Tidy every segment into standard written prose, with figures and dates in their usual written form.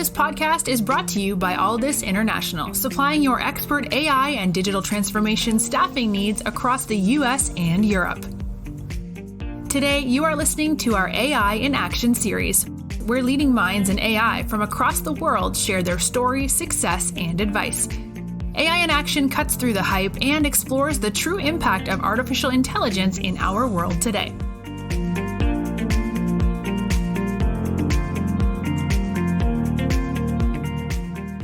Alldus podcast is brought to you by Alldus International, supplying your expert AI and digital transformation staffing needs across the US and Europe. Today, you are listening to our AI in Action series, where leading minds in AI from across the world share their story, success, and advice. AI in Action cuts through the hype and explores the true impact of artificial intelligence in our world today.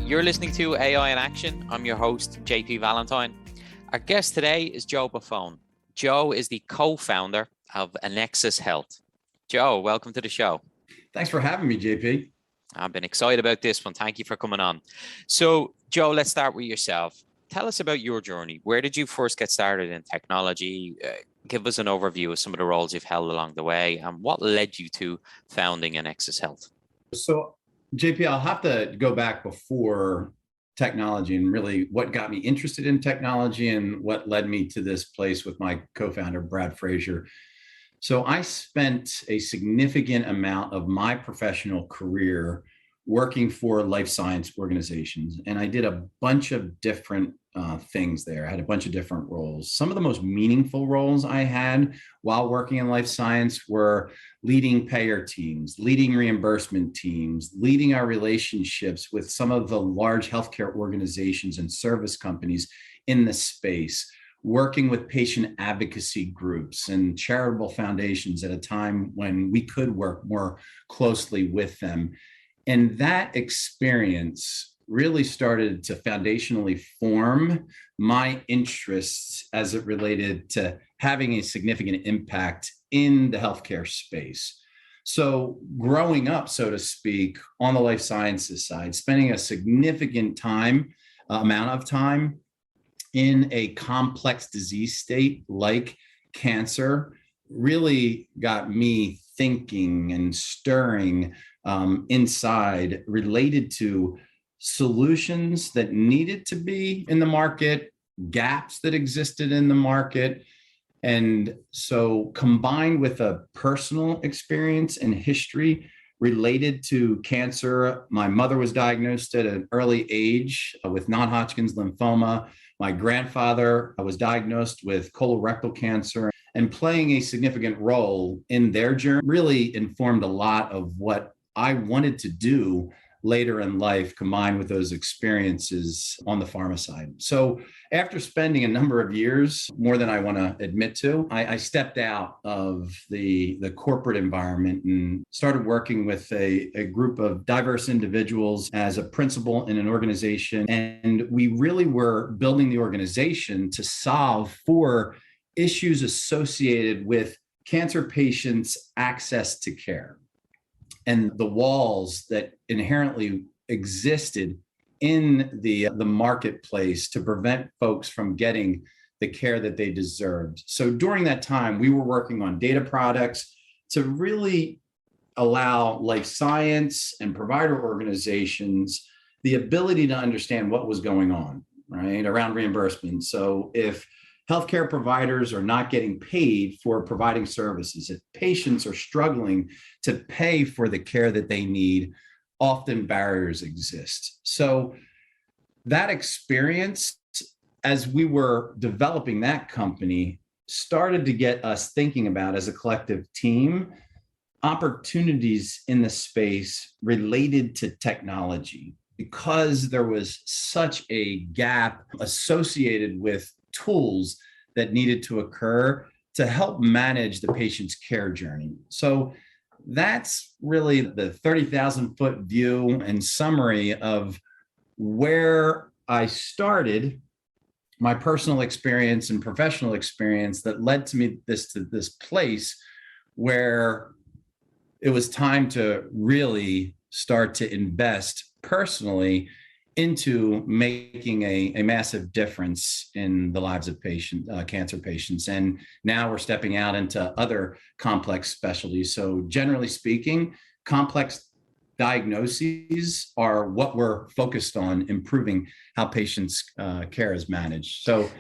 You're listening to AI in Action. I'm your host, JP Valentine. Our guest today is Joe Baffone. Joe is the co-founder of Annexus Health. Joe, welcome to the show. Thanks for having me, JP. I've been excited about this one. Thank you for coming on. So, Joe, let's start with yourself. Tell us about your journey. Where did you first get started in technology? Give us an overview of some of the roles you've held along the way, and what led you to founding Annexus Health? So, JP, I'll have to go back before technology and really what got me interested in technology and what led me to this place with my co-founder, Brad Frazier. So I spent a significant amount of my professional career working for life science organizations. And I did a bunch of different things there. I had a bunch of different roles. Some of the most meaningful roles I had while working in life science were leading payer teams, leading reimbursement teams, leading our relationships with some of the large healthcare organizations and service companies in the space, working with patient advocacy groups and charitable foundations at a time when we could work more closely with them. And that experience really started to foundationally form my interests as it related to having a significant impact in the healthcare space. So growing up, so to speak, on the life sciences side, spending a significant amount of time in a complex disease state like cancer really got me thinking and stirring inside related to solutions that needed to be in the market, gaps that existed in the market. And so combined with a personal experience and history related to cancer, my mother was diagnosed at an early age with non-Hodgkin's lymphoma. My grandfather was diagnosed with colorectal cancer, and playing a significant role in their journey really informed a lot of what I wanted to do later in life, combined with those experiences on the pharma side. So after spending a number of years, more than I want to admit to, I stepped out of the corporate environment and started working with a group of diverse individuals as a principal in an organization. And we really were building the organization to solve for issues associated with cancer patients' access to care and the walls that inherently existed in the marketplace to prevent folks from getting the care that they deserved. So during that time, we were working on data products to really allow life science and provider organizations the ability to understand what was going on, right, around reimbursement. So if healthcare providers are not getting paid for providing services, if patients are struggling to pay for the care that they need, often barriers exist. So that experience, as we were developing that company, started to get us thinking about, as a collective team, opportunities in the space related to technology, because there was such a gap associated with tools that needed to occur to help manage the patient's care journey. So that's really the 30,000 foot view and summary of where I started, my personal experience and professional experience that led to me to this place where it was time to really start to invest personally into making a massive difference in the lives of cancer patients. And now we're stepping out into other complex specialties. So generally speaking, complex diagnoses are what we're focused on, improving how patients' care is managed. So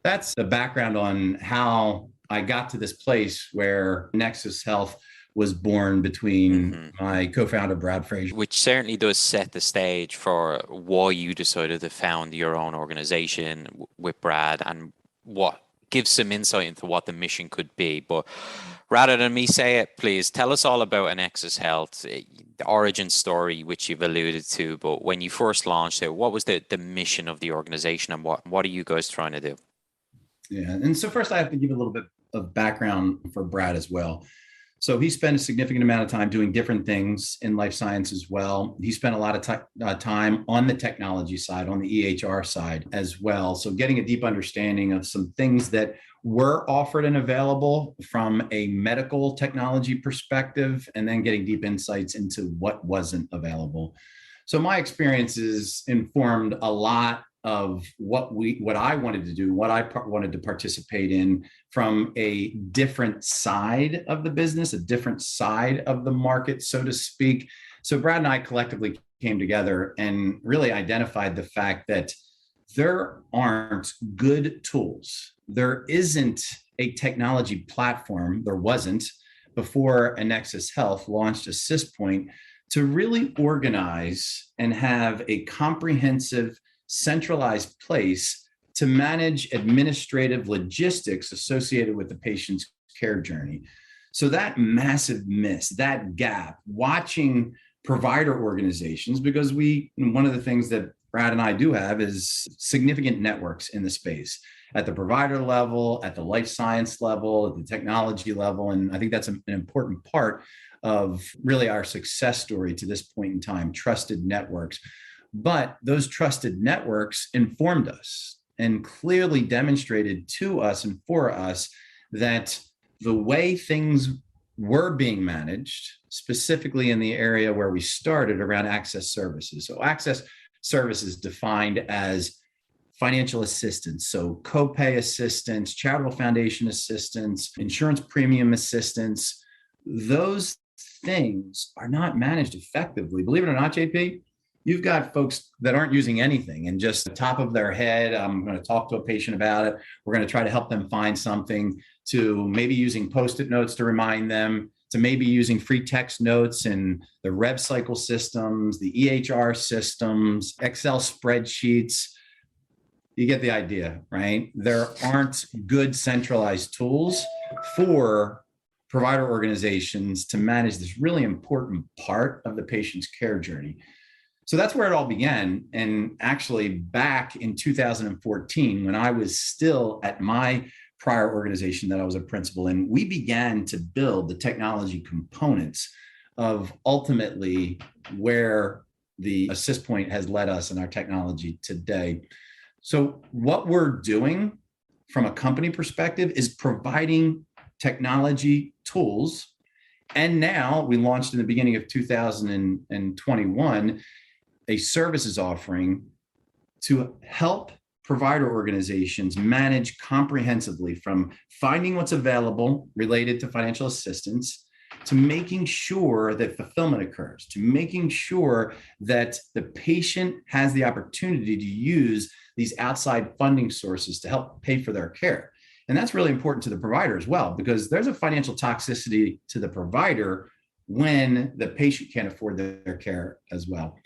that's the background on how I got to this place where Annexus Health was born between my co-founder, Brad Frazier. Which certainly does set the stage for why you decided to found your own organization with Brad, and what gives some insight into what the mission could be. But rather than me say it, please tell us all about Annexus Health, the origin story, which you've alluded to. But when you first launched it, what was the mission of the organization, and what are you guys trying to do? Yeah, and so first I have to give a little bit of background for Brad as well. So he spent a significant amount of time doing different things in life science as well. He spent a lot of time on the technology side, on the EHR side as well. So getting a deep understanding of some things that were offered and available from a medical technology perspective, and then getting deep insights into what wasn't available. So my experiences informed a lot of what I wanted to do, what I wanted to participate in from a different side of the business, a different side of the market, so to speak. So Brad and I collectively came together and really identified the fact that there aren't good tools. There isn't a technology platform, there wasn't, before Annexus Health launched AssistPoint to really organize and have a comprehensive centralized place to manage administrative logistics associated with the patient's care journey. So that massive miss, that gap, watching provider organizations, because one of the things that Brad and I do have is significant networks in the space at the provider level, at the life science level, at the technology level. And I think that's an important part of really our success story to this point in time, trusted networks. But those trusted networks informed us and clearly demonstrated to us and for us that the way things were being managed, specifically in the area where we started around access services. So access services defined as financial assistance, so copay assistance, charitable foundation assistance, insurance premium assistance, those things are not managed effectively. Believe it or not, JP, you've got folks that aren't using anything and just the top of their head, I'm going to talk to a patient about it. We're going to try to help them find something, to maybe using Post-it notes to remind them, to maybe using free text notes and the rev cycle systems, the EHR systems, Excel spreadsheets. You get the idea, right? There aren't good centralized tools for provider organizations to manage this really important part of the patient's care journey. So that's where it all began. And actually back in 2014, when I was still at my prior organization that I was a principal in, we began to build the technology components of ultimately where the AssistPoint has led us in our technology today. So what we're doing from a company perspective is providing technology tools. And now we launched in the beginning of 2021 a services offering to help provider organizations manage comprehensively, from finding what's available related to financial assistance, to making sure that fulfillment occurs, to making sure that the patient has the opportunity to use these outside funding sources to help pay for their care. And that's really important to the provider as well, because there's a financial toxicity to the provider when the patient can't afford their care as well.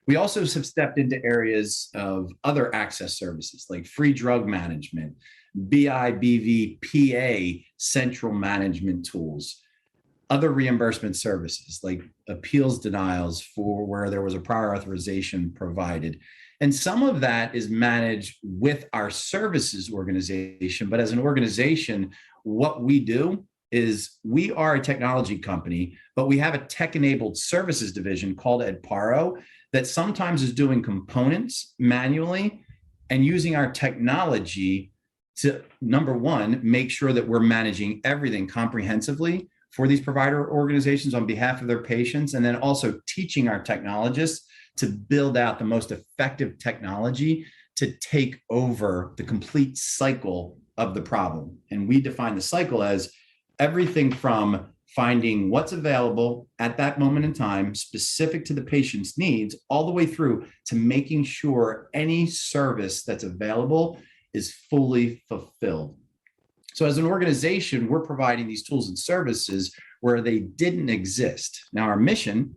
We also have stepped into areas of other access services like free drug management, BIBV, PA, central management tools, other reimbursement services like appeals denials for where there was a prior authorization provided. And some of that is managed with our services organization. But as an organization, what we do is we are a technology company, but we have a tech-enabled services division called Edparo that sometimes is doing components manually and using our technology to, number one, make sure that we're managing everything comprehensively for these provider organizations on behalf of their patients, and then also teaching our technologists to build out the most effective technology to take over the complete cycle of the problem. And we define the cycle as everything from finding what's available at that moment in time, specific to the patient's needs, all the way through to making sure any service that's available is fully fulfilled. So as an organization, we're providing these tools and services where they didn't exist. Now, our mission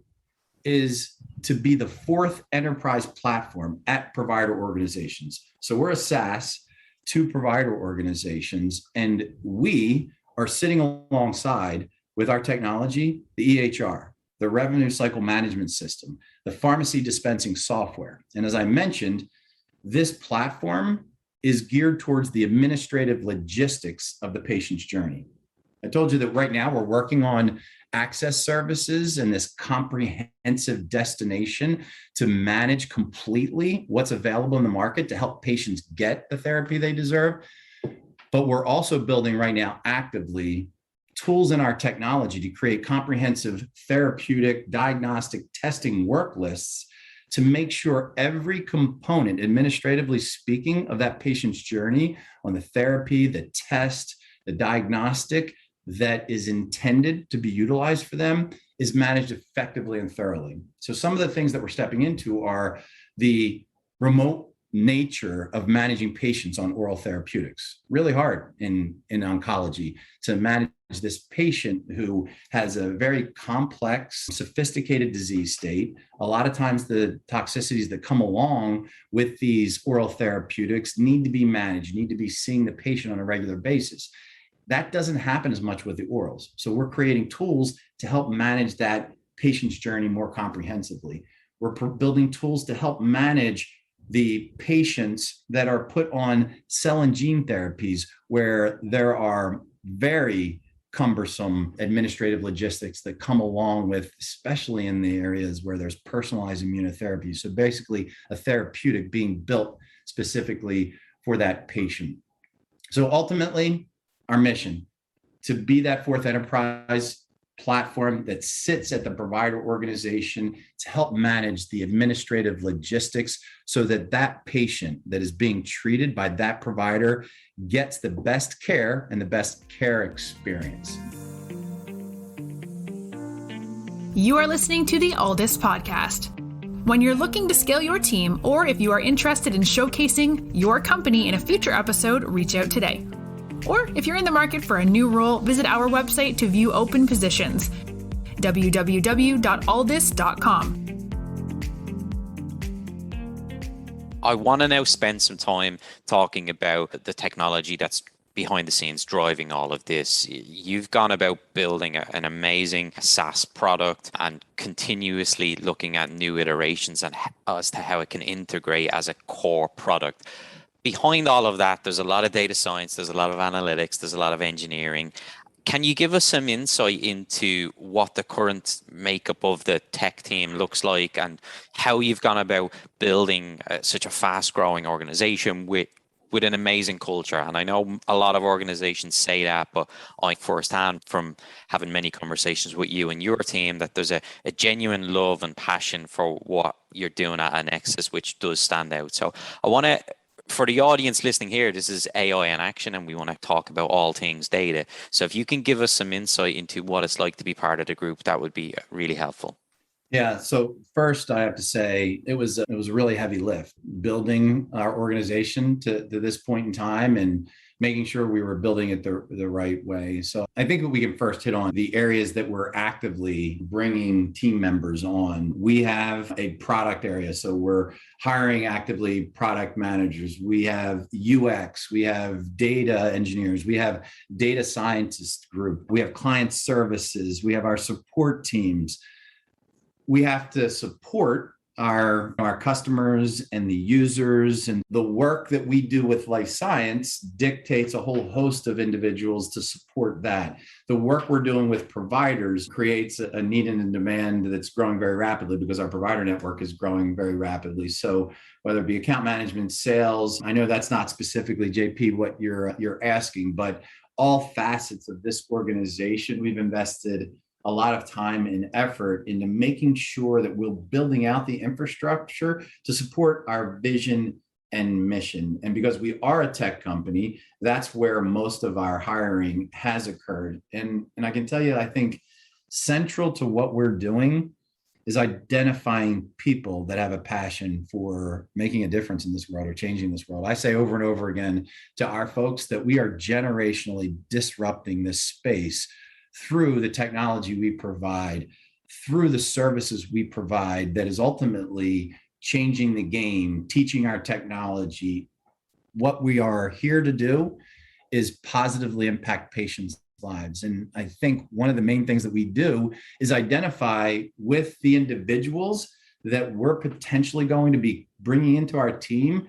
is to be the fourth enterprise platform at provider organizations. So we're a SaaS to provider organizations, and we are sitting alongside with our technology, the EHR, the revenue cycle management system, the pharmacy dispensing software. And as I mentioned, this platform is geared towards the administrative logistics of the patient's journey. I told you that right now we're working on access services and this comprehensive destination to manage completely what's available in the market to help patients get the therapy they deserve. But we're also building right now actively tools in our technology to create comprehensive therapeutic diagnostic testing work lists to make sure every component, administratively speaking, of that patient's journey on the therapy, the test, the diagnostic that is intended to be utilized for them is managed effectively and thoroughly. So some of the things that we're stepping into are the remote nature of managing patients on oral therapeutics. Really hard in oncology to manage this patient who has a very complex, sophisticated disease state. A lot of times the toxicities that come along with these oral therapeutics need to be managed, need to be seeing the patient on a regular basis. That doesn't happen as much with the orals. So we're creating tools to help manage that patient's journey more comprehensively. We're building tools to help manage the patients that are put on cell and gene therapies where there are very cumbersome administrative logistics that come along with, especially in the areas where there's personalized immunotherapy. So basically a therapeutic being built specifically for that patient. So ultimately, our mission to be that fourth enterprise platform that sits at the provider organization to help manage the administrative logistics so that that patient that is being treated by that provider gets the best care and the best care experience. You are listening to the Alldus podcast. When you're looking to scale your team, or if you are interested in showcasing your company in a future episode, reach out today. Or if you're in the market for a new role, visit our website to view open positions, www.alldus.com. I want to now spend some time talking about the technology that's behind the scenes driving all of this. You've gone about building an amazing SaaS product and continuously looking at new iterations and as to how it can integrate as a core product. Behind all of that, there's a lot of data science, there's a lot of analytics, there's a lot of engineering. Can you give us some insight into what the current makeup of the tech team looks like and how you've gone about building such a fast-growing organization with an amazing culture? And I know a lot of organizations say that, but I firsthand from having many conversations with you and your team that there's a genuine love and passion for what you're doing at Annexus, which does stand out. So I want to, for the audience listening here, this is AI in action, and we want to talk about all things data. So if you can give us some insight into what it's like to be part of the group, that would be really helpful. Yeah. So first, I have to say it was a really heavy lift building our organization to this point in time and making sure we were building it the right way. So I think that we can first hit on the areas that we're actively bringing team members on. We have a product area. So we're hiring actively product managers. We have UX, we have data engineers, we have data scientist group, we have client services, we have our support teams. We have to support our customers and the users, and the work that we do with life science dictates a whole host of individuals to support that. The work we're doing with providers creates a need and a demand that's growing very rapidly because our provider network is growing very rapidly. So whether it be account management, sales, I know that's not specifically, JP, what you're asking, but all facets of this organization, we've invested a lot of time and effort into making sure that we're building out the infrastructure to support our vision and mission. And because we are a tech company, that's where most of our hiring has occurred. And I can tell you, I think central to what we're doing is identifying people that have a passion for making a difference in this world or changing this world. I say over and over again to our folks that we are generationally disrupting this space through the technology we provide, through the services we provide, that is ultimately changing the game, teaching our technology. What we are here to do is positively impact patients' lives. And I think one of the main things that we do is identify with the individuals that we're potentially going to be bringing into our team.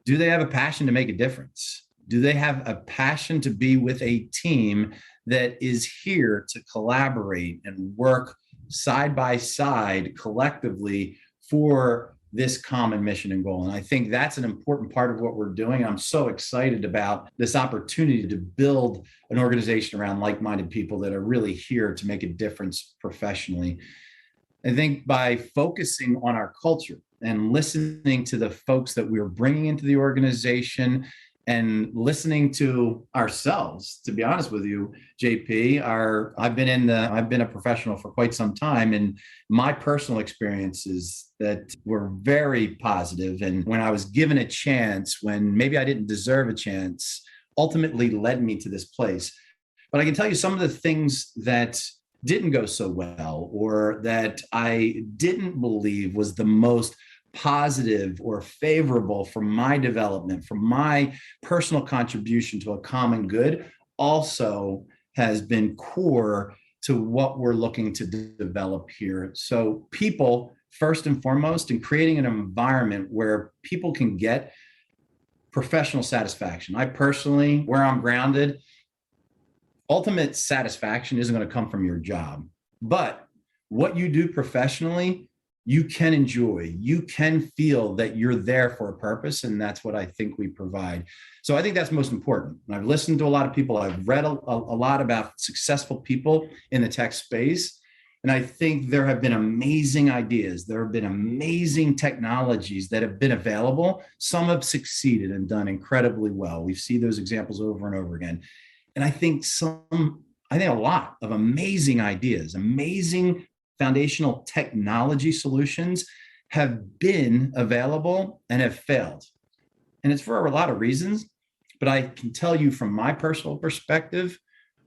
Do they have a passion to make a difference? Do they have a passion to be with a team that is here to collaborate and work side by side collectively for this common mission and goal? And I think that's an important part of what we're doing. I'm so excited about this opportunity to build an organization around like-minded people that are really here to make a difference professionally. I think by focusing on our culture and listening to the folks that we're bringing into the organization and listening to ourselves, to be honest with you, JP, I've been a professional for quite some time, and my personal experiences that were very positive. And when I was given a chance, when maybe I didn't deserve a chance, ultimately led me to this place. But I can tell you some of the things that didn't go so well, or that I didn't believe was the most positive or favorable for my development, for my personal contribution to a common good, also has been core to what we're looking to develop here. So people, first and foremost, in creating an environment where people can get professional satisfaction. I personally, where I'm grounded, ultimate satisfaction isn't going to come from your job, but what you do professionally, you can enjoy, you can feel that you're there for a purpose. And that's what I think we provide. So I think that's most important. And I've listened to a lot of people. I've read a lot about successful people in the tech space. And I think there have been amazing ideas. There have been amazing technologies that have been available. Some have succeeded and done incredibly well. We've seen those examples over and over again. And I think a lot of amazing ideas, amazing foundational technology solutions have been available and have failed. And it's for a lot of reasons, but I can tell you from my personal perspective,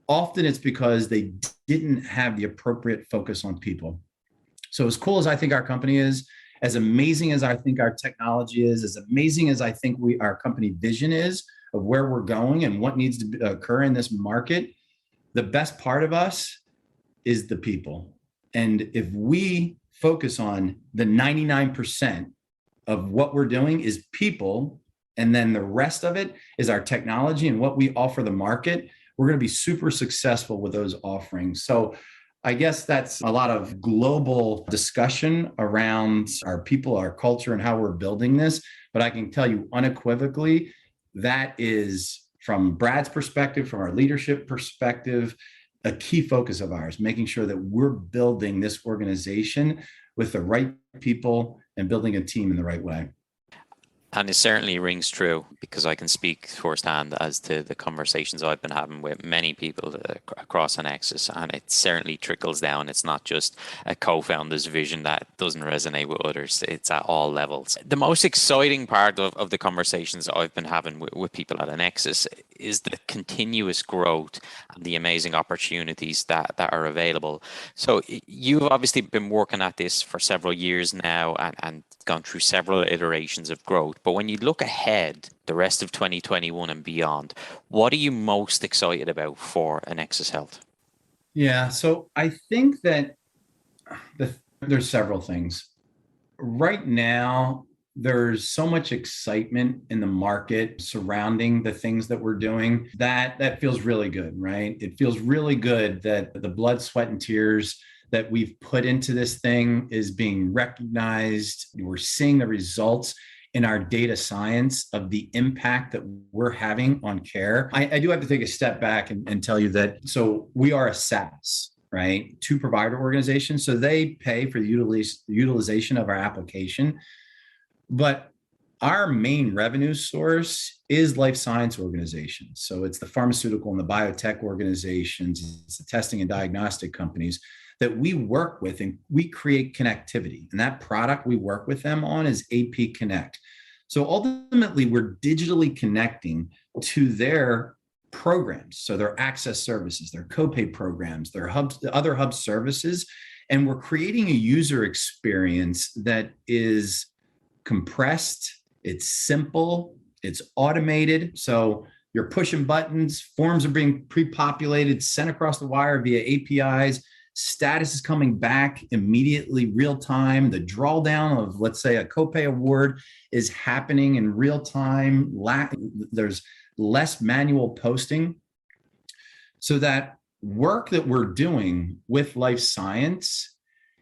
often it's because they didn't have the appropriate focus on people. So as cool as I think our company is, as amazing as I think our technology is, as amazing as I think our company vision is of where we're going and what needs to occur in this market, the best part of us is the people. And if we focus on the 99% of what we're doing is people, and then the rest of it is our technology and what we offer the market, we're going to be super successful with those offerings. So I guess that's a lot of global discussion around our people, our culture, and how we're building this. But I can tell you unequivocally, that is, from Brad's perspective, from our leadership perspective, a key focus of ours, making sure that we're building this organization with the right people and building a team in the right way. And it certainly rings true, because I can speak firsthand as to the conversations I've been having with many people across Annexus, and it certainly trickles down. It's not just a co-founder's vision that doesn't resonate with others. It's at all levels. The most exciting part of the conversations I've been having with people at Annexus is the continuous growth and the amazing opportunities that are available. So you've obviously been working at this for several years now and gone through several iterations of growth. But when you look ahead, the rest of 2021 and beyond, what are you most excited about for Annexus Health? Yeah, so I think that there's several things. Right now, there's so much excitement in the market surrounding the things that we're doing that feels really good, right? It feels really good that the blood, sweat, and tears that we've put into this thing is being recognized. We're seeing the results in our data science of the impact that we're having on care. I do have to take a step back and tell you that, so we are a SaaS, right? Two provider organizations. So they pay for the utilization of our application. But our main revenue source is life science organizations. So it's the pharmaceutical and the biotech organizations, it's the testing and diagnostic companies that we work with, and we create connectivity. And that product we work with them on is AP Connect. So ultimately, we're digitally connecting to their programs. So their access services, their copay programs, their hubs, the other hub services. And we're creating a user experience that is compressed, it's simple, it's automated. So you're pushing buttons, forms are being pre-populated, sent across the wire via APIs, status is coming back immediately, real time. The drawdown of, let's say, a copay award is happening in real time. There's less manual posting. So that work that we're doing with life science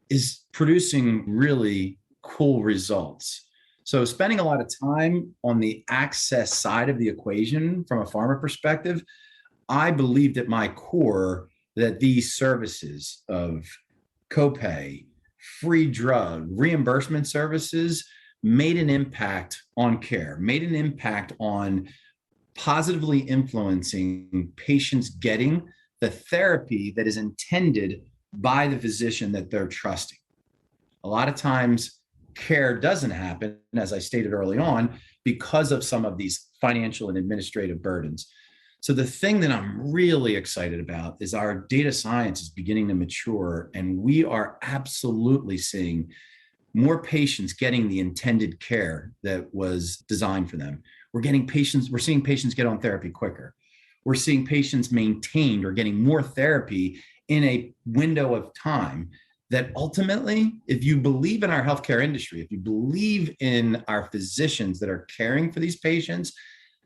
is producing really cool results. So spending a lot of time on the access side of the equation from a pharma perspective, I believed at my core that these services of copay, free drug, reimbursement services made an impact on care, made an impact on positively influencing patients getting the therapy that is intended by the physician that they're trusting. A lot of times care doesn't happen, as I stated early on, because of some of these financial and administrative burdens. So the thing that I'm really excited about is our data science is beginning to mature, and we are absolutely seeing more patients getting the intended care that was designed for them. We're seeing patients get on therapy quicker. We're seeing patients maintained or getting more therapy in a window of time that ultimately, if you believe in our healthcare industry, if you believe in our physicians that are caring for these patients,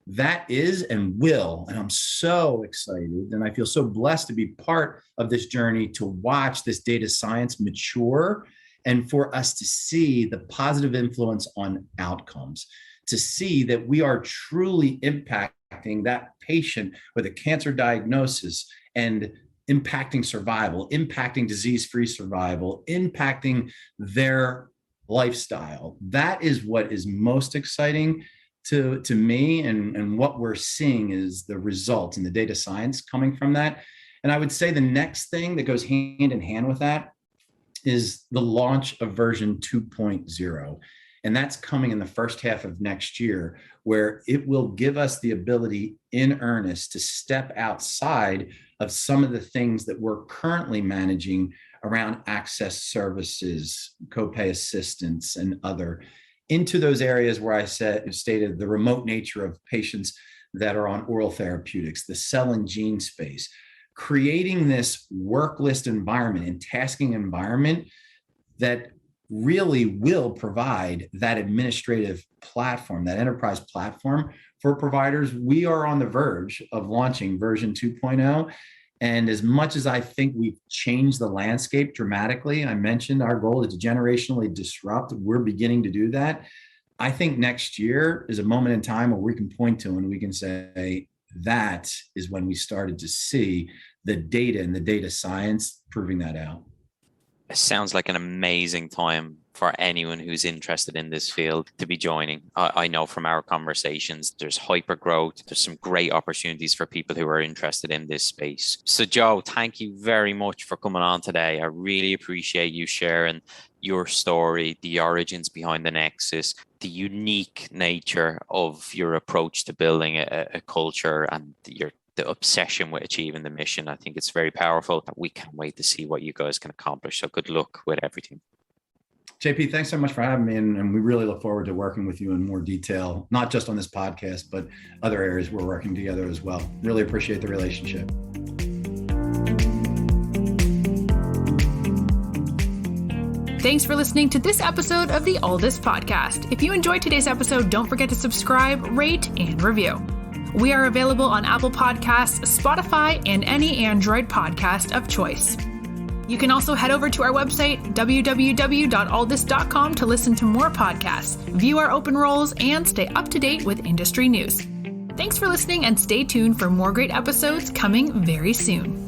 that is and will. And I'm so excited, and I feel so blessed to be part of this journey, to watch this data science mature and for us to see the positive influence on outcomes, to see that we are truly impacting that patient with a cancer diagnosis and impacting survival, impacting disease-free survival, impacting their lifestyle. That is what is most exciting to me, and what we're seeing is the results and the data science coming from that. And I would say the next thing that goes hand in hand with that is the launch of version 2.0. And that's coming in the first half of next year, where it will give us the ability in earnest to step outside of some of the things that we're currently managing around access services, copay assistance, and other, into those areas where I stated the remote nature of patients that are on oral therapeutics, the cell and gene space, creating this work list environment and tasking environment that really will provide that administrative platform, that enterprise platform for providers. We are on the verge of launching version 2.0. And as much as I think we've changed the landscape dramatically, I mentioned our goal is to generationally disrupt. We're beginning to do that. I think next year is a moment in time where we can point to and we can say that is when we started to see the data and the data science proving that out. It sounds like an amazing time for anyone who's interested in this field to be joining. I know from our conversations, there's hyper growth. There's some great opportunities for people who are interested in this space. So Joe, thank you very much for coming on today. I really appreciate you sharing your story, the origins behind the Nexus, the unique nature of your approach to building a culture, and the obsession with achieving the mission. I think it's very powerful. We can't wait to see what you guys can accomplish. So good luck with everything. JP, thanks so much for having me. And we really look forward to working with you in more detail, not just on this podcast, but other areas we're working together as well. Really appreciate the relationship. Thanks for listening to this episode of the Alldus Podcast. If you enjoyed today's episode, don't forget to subscribe, rate, and review. We are available on Apple Podcasts, Spotify, and any Android podcast of choice. You can also head over to our website, www.alldus.com, to listen to more podcasts, view our open roles, and stay up to date with industry news. Thanks for listening, and stay tuned for more great episodes coming very soon.